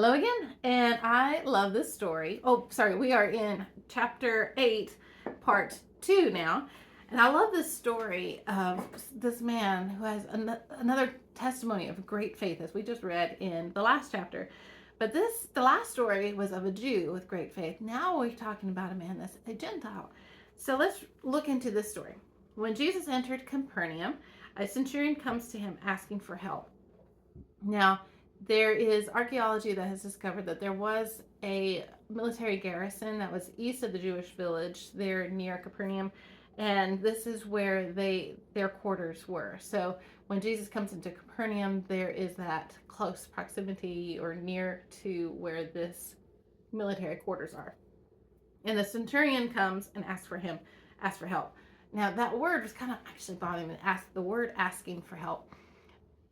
Hello again, and I love this story. Oh, sorry, we are in chapter 8, part 2 now. And I love this story of this man who has another testimony of great faith, as we just read in the last chapter. But the last story was of a Jew with great faith. Now we're talking about a man that's a Gentile. So let's look into this story. When Jesus entered Capernaum, a centurion comes to him asking for help. Now, there is archaeology that has discovered that there was a military garrison that was east of the Jewish village there near Capernaum, and this is where their quarters were. So when Jesus comes into Capernaum, there is that close proximity or near to where this military quarters are. And the centurion comes and asks for help. Now that word was kind of actually bothering me. The word asking for help,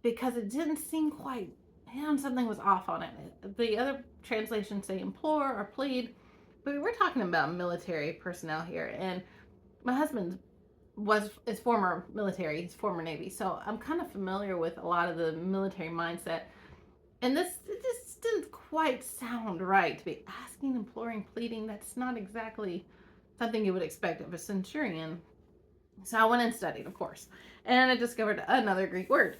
because it didn't seem quite, something was off on it. The other translations say implore or plead, but we're talking about military personnel here. And my husband is former military, he's former Navy, so I'm kind of familiar with a lot of the military mindset. And it just didn't quite sound right to be asking, imploring, pleading. That's not exactly something you would expect of a centurion. So I went and studied, of course, and I discovered another Greek word,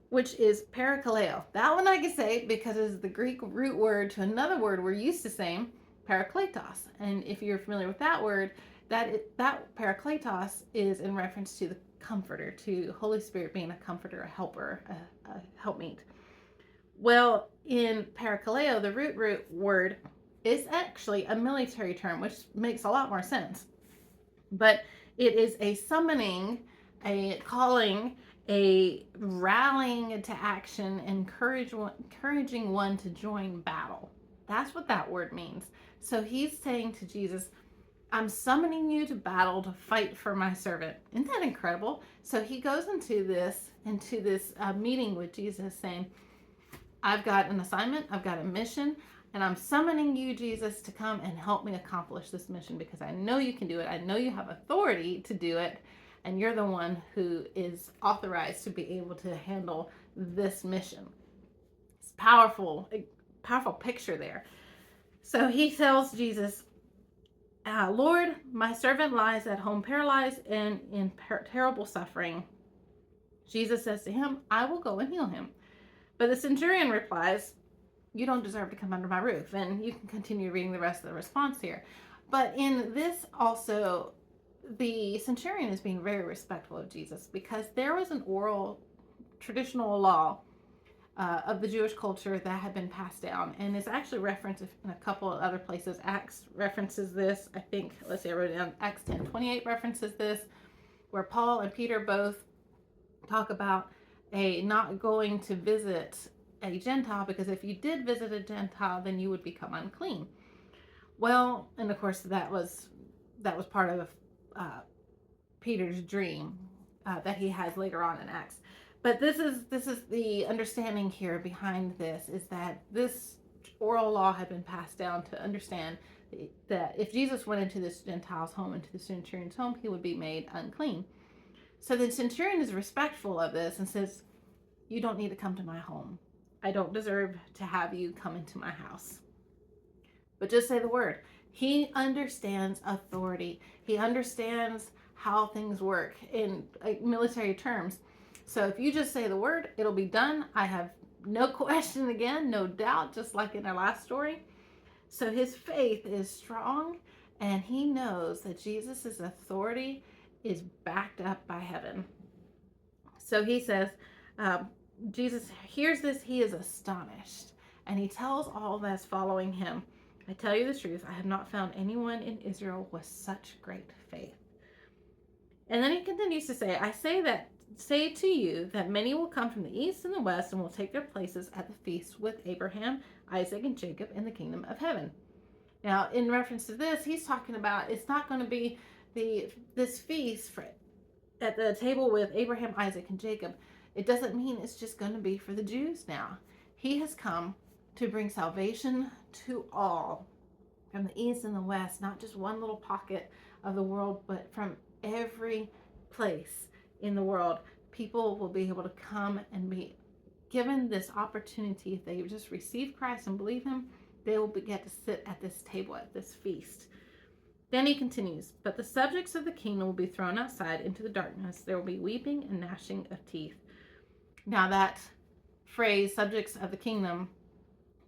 which is parakaleo. That one I can say because it's the Greek root word to another word we're used to saying, parakletos. And if you're familiar with that word, that parakletos is in reference to the comforter, to Holy Spirit being a comforter, a helper, a helpmeet. Well, in parakaleo, the root word is actually a military term, which makes a lot more sense. But it is a summoning, a calling, a rallying to action, encouraging one to join battle. That's what that word means. So he's saying to Jesus, I'm summoning you to battle, to fight for my servant. Isn't that incredible? So he goes into this meeting with Jesus saying, I've got an assignment, I've got a mission, and I'm summoning you, Jesus, to come and help me accomplish this mission because I know you can do it. I know you have authority to do it, and you're the one who is authorized to be able to handle this mission. It's powerful picture there. So he tells Jesus, Lord, my servant lies at home paralyzed and in terrible suffering. Jesus says to him, I will go and heal him. But the centurion replies, you don't deserve to come under my roof. And you can continue reading the rest of the response here. But in this also, the centurion is being very respectful of Jesus because there was an oral traditional law of the Jewish culture that had been passed down, and is actually referenced in a couple of other places. Acts references this. I think, let's see, I wrote it down. Acts 10:28 references this, where Paul and Peter both talk about not going to visit a Gentile, because if you did visit a Gentile, then you would become unclean. Well, and of course that was part of Peter's dream that he has later on in Acts. But this is the understanding here behind this, is that this oral law had been passed down to understand that if Jesus went into this Gentile's home, into the centurion's home, he would be made unclean. So the centurion is respectful of this and says, you don't need to come to my home. I don't deserve to have you come into my house. But just say the word. He understands authority. He understands how things work in military terms. So if you just say the word, it'll be done. I have no question again, no doubt, just like in our last story. So his faith is strong, and he knows that Jesus' authority is backed up by heaven. So he says, Jesus hears this, he is astonished, and he tells all that's following him, I tell you the truth, I have not found anyone in Israel with such great faith. And then he continues to say, I say to you that many will come from the east and the west and will take their places at the feast with Abraham, Isaac, and Jacob in the kingdom of heaven. Now, in reference to this, he's talking about it's not going to be this feast at the table with Abraham, Isaac, and Jacob. It doesn't mean it's just going to be for the Jews now. He has come to bring salvation to all, from the east and the west, not just one little pocket of the world, but from every place in the world. People will be able to come and be given this opportunity. If they just receive Christ and believe him, they will get to sit at this table, at this feast. Then he continues, but the subjects of the kingdom will be thrown outside into the darkness. There will be weeping and gnashing of teeth. Now that phrase, subjects of the kingdom,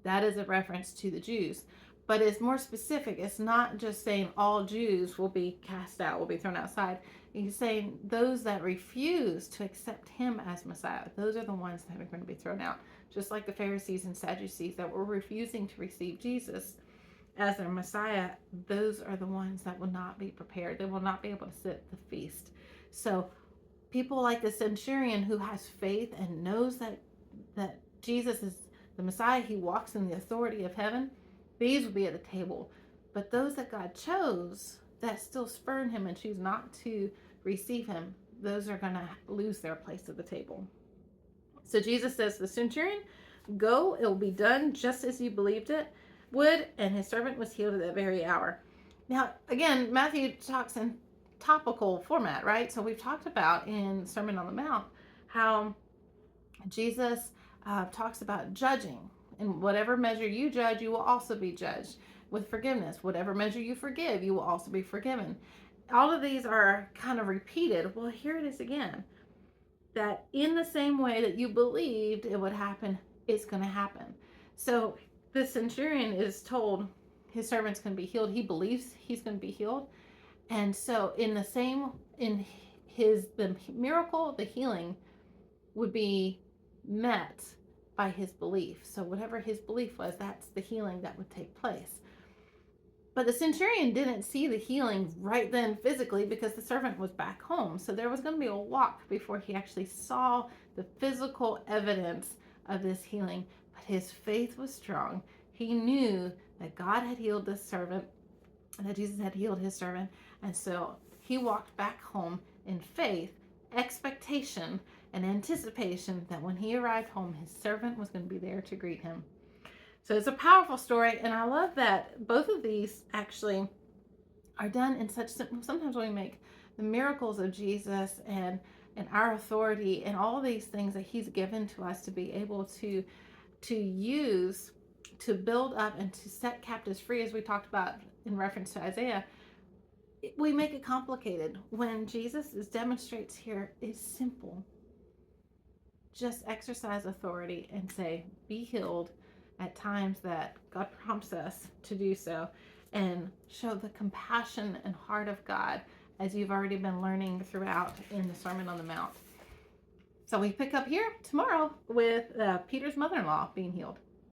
that is a reference to the Jews, but it's more specific. It's not just saying all Jews will be cast out, will be thrown outside. He's saying those that refuse to accept him as Messiah, those are the ones that are going to be thrown out. Just like the Pharisees and Sadducees that were refusing to receive Jesus as their Messiah, those are the ones that will not be prepared. They will not be able to sit at the feast. So people like the Centurion who has faith and knows that Jesus is the Messiah, he walks in the authority of heaven, these will be at the table. But those that God chose that still spurn him and choose not to receive him, those are going to lose their place at the table. So Jesus says to the Centurion, go, it will be done just as you believed it would, and his servant was healed at that very hour. Now, again, Matthew talks in topical format, right? So we've talked about in Sermon on the Mount how Jesus talks about judging. And whatever measure you judge, you will also be judged. With forgiveness, whatever measure you forgive, you will also be forgiven. All of these are kind of repeated. Well, here it is again. That in the same way that you believed it would happen, it's going to happen. So the centurion is told his servant's going to be healed. He believes he's going to be healed. And so the miracle, the healing would be met by his belief. So whatever his belief was, that's the healing that would take place. But the centurion didn't see the healing right then physically because the servant was back home. So there was going to be a walk before he actually saw the physical evidence of this healing. But his faith was strong. He knew that God had healed this servant, and that Jesus had healed his servant. And so he walked back home in faith, expectation, and anticipation that when he arrived home, his servant was going to be there to greet him. So it's a powerful story, and I love that both of these actually are done in such simple. Sometimes we make the miracles of Jesus and our authority and all these things that he's given to us to be able to use to build up and to set captives free, as we talked about in reference to Isaiah. We make it complicated when Jesus demonstrates here is simple. Just exercise authority and say, be healed at times that God prompts us to do so, and show the compassion and heart of God, as you've already been learning throughout in the Sermon on the Mount. So we pick up here tomorrow with Peter's mother-in-law being healed.